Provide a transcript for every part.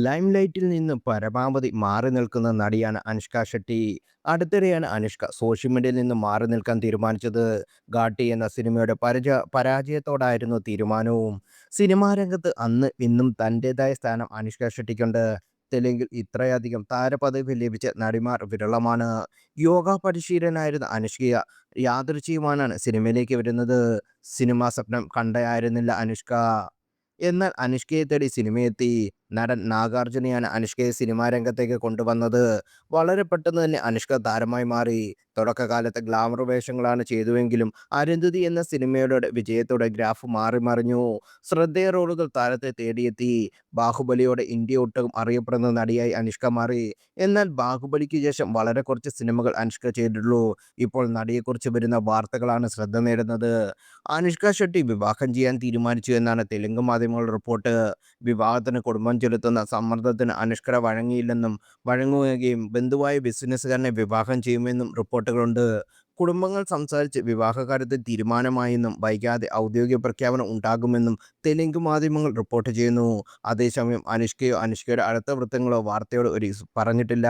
ലൈംലൈറ്റിൽ നിന്ന് പരമാവധി മാറി നിൽക്കുന്ന നടിയാണ് അനുഷ്ക ഷെട്ടി. അടുത്തിടെയാണ് അനുഷ്ക സോഷ്യൽ മീഡിയയിൽ നിന്ന് മാറി നിൽക്കാൻ തീരുമാനിച്ചത്. ഘാട്ടി എന്ന സിനിമയുടെ പരാജയത്തോടായിരുന്നു തീരുമാനവും. സിനിമാ രംഗത്ത് അന്ന് ഇന്നും തൻ്റെതായ സ്ഥാനം അനുഷ്ക ഷെട്ടിക്കുണ്ട്. തെലുങ്കിൽ ഇത്രയധികം താരപദവി ലഭിച്ച നടിമാർ വിരളമാണ്. യോഗ പരിശീലനായിരുന്ന അനുഷ്ക യാദൃച്ഛികമായാണ് സിനിമയിലേക്ക് വരുന്നത്. സിനിമാ സ്വപ്നം കണ്ടയായിരുന്നില്ല അനുഷ്ക. എന്നാൽ അനുഷ്കയെ തേടി സിനിമയെത്തി. നടൻ നാഗാർജുനയാണ് അനുഷ്കയെ സിനിമാ രംഗത്തേക്ക് കൊണ്ടുവന്നത്. വളരെ പെട്ടെന്ന് തന്നെ അനുഷ്ക താരമായി മാറി. തുടക്കകാലത്ത് ഗ്ലാമർ വേഷങ്ങളാണ് ചെയ്തുവെങ്കിലും അരുന്ധതി എന്ന സിനിമയുടെ വിജയത്തോടെ ഗ്രാഫ് മാറി മറിഞ്ഞു. ശ്രദ്ധേയ റോളുകൾ താരത്തെ തേടിയെത്തി. ബാഹുബലിയോടെ ഇന്ത്യ ഒട്ടും അറിയപ്പെടുന്ന നടിയായി അനുഷ്ക മാറി. എന്നാൽ ബാഹുബലിക്ക് ശേഷം വളരെ കുറച്ച് സിനിമകൾ അനുഷ്ക ചെയ്തിട്ടുള്ളൂ. ഇപ്പോൾ നടിയെക്കുറിച്ച് വരുന്ന വാർത്തകളാണ് ശ്രദ്ധ നേടുന്നത്. അനുഷ്ക ഷെട്ടി വിവാഹം ചെയ്യാൻ തീരുമാനിച്ചു എന്നാണ് തെലുങ്ക് മാധ്യമങ്ങളുടെ റിപ്പോർട്ട്. വിവാഹത്തിന് കുടുംബം ചെലുത്തുന്ന സമ്മർദ്ദത്തിന് അനുഷ്ക വഴങ്ങുകയും ബന്ധുവായ ബിസിനസ്സുകാരനെ വിവാഹം ചെയ്യുമെന്നും റിപ്പോർട്ടുകളുണ്ട്. കുടുംബങ്ങൾ സംസാരിച്ച് വിവാഹകാര്യത്തിൽ തീരുമാനമായെന്നും വൈകാതെ ഔദ്യോഗിക പ്രഖ്യാപനം ഉണ്ടാകുമെന്നും തെലുങ്ക് മാധ്യമങ്ങൾ റിപ്പോർട്ട് ചെയ്യുന്നു. അതേസമയം അനുഷ്കയോ അനുഷ്കയുടെ അടുത്ത വൃത്തങ്ങളോ വാർത്തയോട് പറഞ്ഞിട്ടില്ല.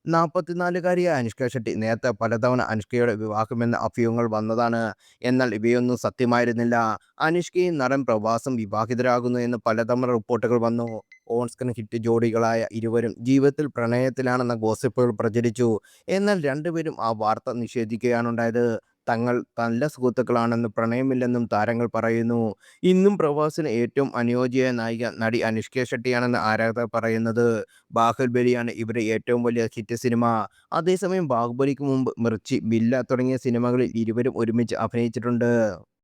44-കാരിയായ അനുഷ്ക ഷെട്ടി നേരത്തെ പലതവണ അനുഷ്കയുടെ വിവാഹമെന്ന അഭ്യൂഹങ്ങൾ വന്നതാണ്. എന്നാൽ ഇവയൊന്നും സത്യമായിരുന്നില്ല. അനുഷ്കയും നടൻ പ്രഭാസും വിവാഹിതരാകുന്നു എന്ന് പലതവണ റിപ്പോർട്ടുകൾ വന്നു. ഓൺ സ്ക്രീൻ ഹിറ്റ് ജോഡികളായ ഇരുവരും ജീവിതത്തിൽ പ്രണയത്തിലാണെന്ന ഗോസിപ്പുകൾ പ്രചരിച്ചു. എന്നാൽ രണ്ടുപേരും ആ വാർത്ത നിഷേധിക്കുകയാണുണ്ടായത്. തങ്ങൾ നല്ല സുഹൃത്തുക്കളാണെന്നും പ്രണയമില്ലെന്നും താരങ്ങൾ പറയുന്നു. ഇന്നും പ്രഭാസിന് ഏറ്റവും അനുയോജ്യയായ നായിക നടി അനുഷ്ക ഷെട്ടിയാണെന്ന് ആരാധകർ പറയുന്നത്. ബാഹുബലിയാണ് ഇവരുടെ ഏറ്റവും വലിയ ഹിറ്റ് സിനിമ. അതേസമയം ബാഹുബലിക്ക് മുമ്പ് മിർച്ചി, ബില്ല തുടങ്ങിയ സിനിമകളിൽ ഇരുവരും ഒരുമിച്ച് അഭിനയിച്ചിട്ടുണ്ട്.